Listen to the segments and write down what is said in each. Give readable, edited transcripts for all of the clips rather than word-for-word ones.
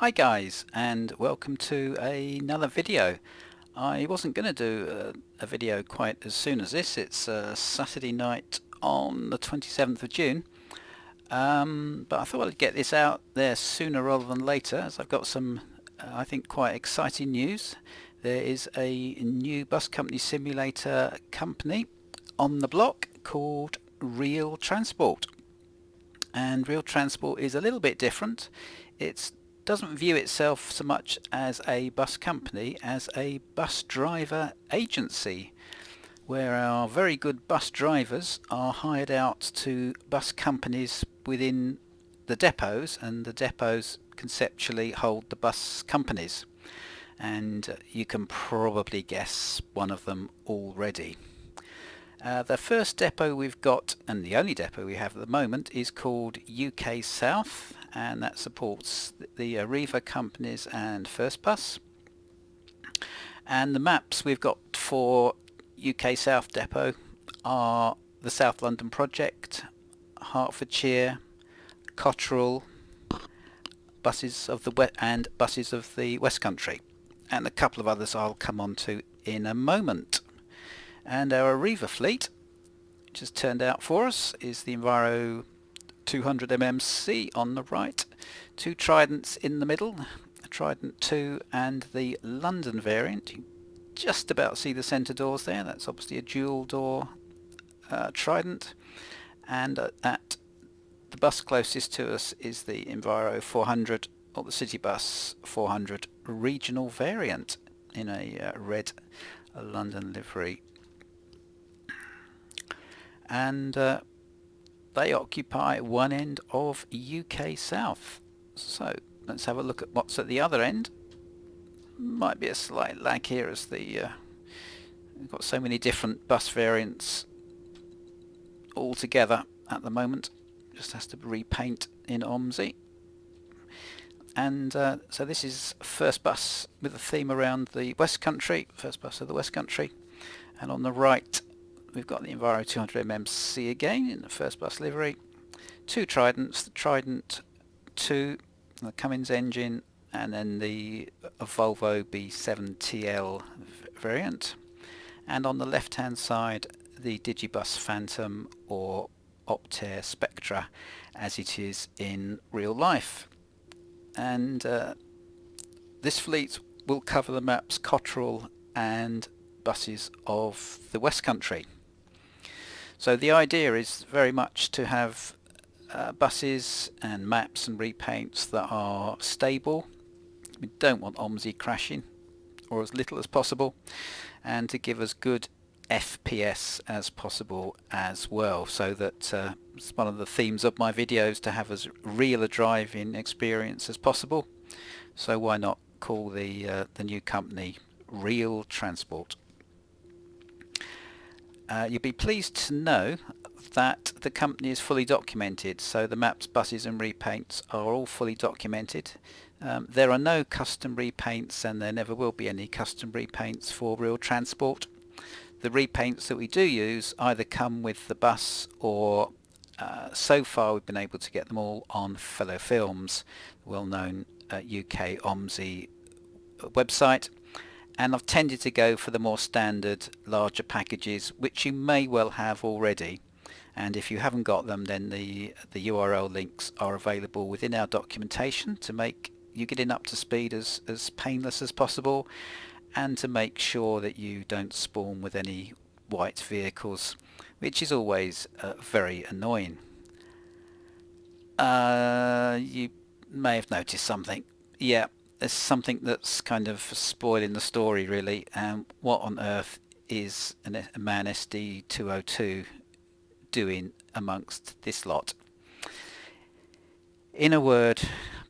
Hi guys, and welcome to another video. I wasn't going to do a video quite as soon as this. It's Saturday night on the 27th of June, but I thought I'd get this out there sooner rather than later, as I've got some I think quite exciting news. There is a new bus company simulator company on the block called Real Transport, and Real Transport is a little bit different. It doesn't view itself so much as a bus company as a bus driver agency, where our very good bus drivers are hired out to bus companies within the depots, and the depots conceptually hold the bus companies, and you can probably guess one of them already. The first depot we've got, and the only depot we have at the moment, is called UK South, and that supports the Arriva companies and First Bus. And the maps we've got for UK South depot are the South London project, Hertfordshire, Cotterell, buses of the West Country, and a couple of others I'll come on to in a moment. And our Arriva fleet, which has turned out for us, is the Enviro 200mmC on the right, two Tridents in the middle, a Trident 2 and the London variant. You can just about see the centre doors there. That's obviously a dual door Trident, and at the bus closest to us is the Enviro 400, or the City Bus 400 regional variant in a red London livery. And they occupy one end of UK South. So let's have a look at what's at the other end. Might be a slight lag here as we've got so many different bus variants all together at the moment. Just has to repaint in OMSI. And so this is First Bus with a theme around the West Country, First Bus of the West Country. And on the right we've got the Enviro 200mmC again in the First Bus livery, two Tridents, the Trident 2, the Cummins engine, and then the Volvo B7TL variant. And on the left hand side the Digibus Phantom or Optare Spectra, as it is in real life. And this fleet will cover the maps Cotterell and buses of the West Country. So the idea is very much to have buses and maps and repaints that are stable. We don't want OMSI crashing, or as little as possible, and to give us good FPS as possible as well, so that it's one of the themes of my videos, to have as real a driving experience as possible. So why not call the new company Real Transport? You'll be pleased to know that the company is fully documented, so the maps, buses and repaints are all fully documented. There are no custom repaints, and there never will be any custom repaints for Real Transport. The repaints that we do use either come with the bus, or so far we've been able to get them all on Fellow Films, well-known UK OMSI website. And I've tended to go for the more standard, larger packages, which you may well have already. And if you haven't got them, then the URL links are available within our documentation to make you getting up to speed as painless as possible, and to make sure that you don't spawn with any white vehicles, which is always very annoying. You may have noticed something. Yeah. There's something that's kind of spoiling the story, really. What on earth is a MAN SD202 doing amongst this lot? In a word,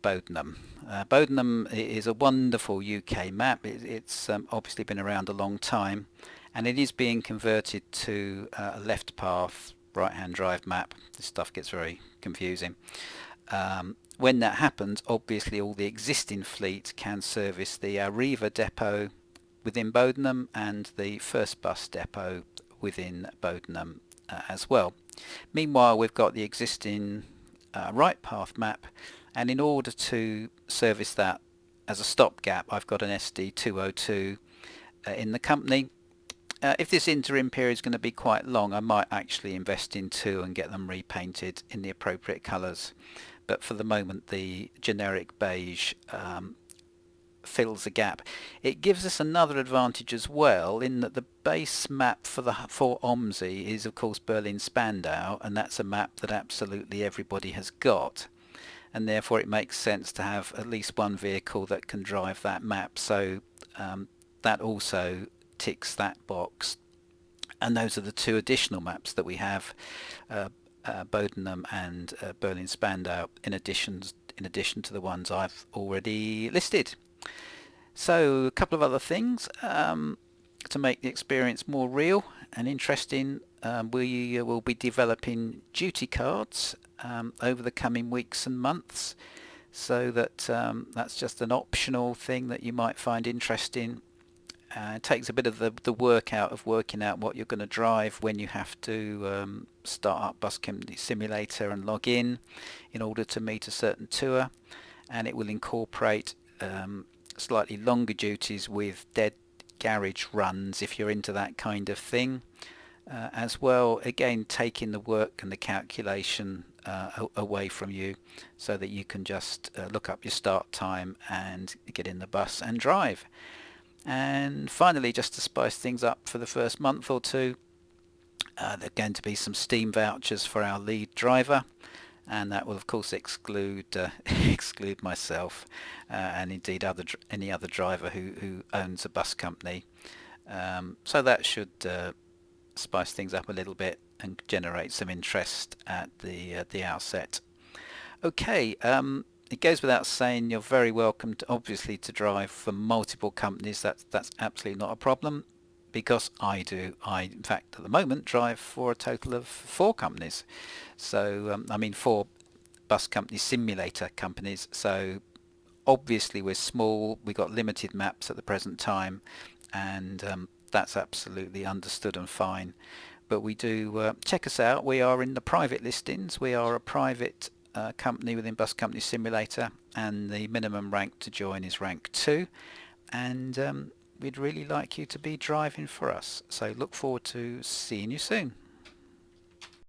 Bodenham. Bodenham is a wonderful UK map. It's obviously been around a long time, and it is being converted to a left path, right hand drive map. This stuff gets very confusing. When that happens, obviously all the existing fleet can service the Arriva depot within Bodenham and the First Bus depot within Bodenham as well. Meanwhile, we've got the existing right path map, and in order to service that as a stopgap, I've got an SD202 in the company. If this interim period is going to be quite long, I might actually invest in two and get them repainted in the appropriate colours, but for the moment the generic beige fills the gap. It gives us another advantage as well, in that the base map for OMSI is of course Berlin Spandau, and that's a map that absolutely everybody has got, and therefore it makes sense to have at least one vehicle that can drive that map. So that also ticks that box, and those are the two additional maps that we have, Bodenham and Berlin Spandau, in addition to the ones I've already listed. So a couple of other things to make the experience more real and interesting. We will be developing duty cards over the coming weeks and months, so that that's just an optional thing that you might find interesting. It takes a bit of the work out of working out what you're going to drive when you have to start up Bus Company Simulator and log in order to meet a certain tour, and it will incorporate slightly longer duties with dead garage runs if you're into that kind of thing, as well, again taking the work and the calculation away from you, so that you can just look up your start time and get in the bus and drive. And finally, just to spice things up for the first month or two, there are going to be some Steam vouchers for our lead driver, and that will of course exclude myself and indeed any other driver who owns a bus company. So that should spice things up a little bit and generate some interest at the outset. Okay, it goes without saying you're very welcome obviously to drive for multiple companies. That's absolutely not a problem, because I do. In fact, at the moment drive for a total of 4 companies. So I mean 4 bus company simulator companies. So obviously we're small, we've got limited maps at the present time, and that's absolutely understood and fine. But we do check us out. We are in the private listings. We are a private company within Bus Company Simulator, and the minimum rank to join is rank 2, and we'd really like you to be driving for us. So look forward to seeing you soon.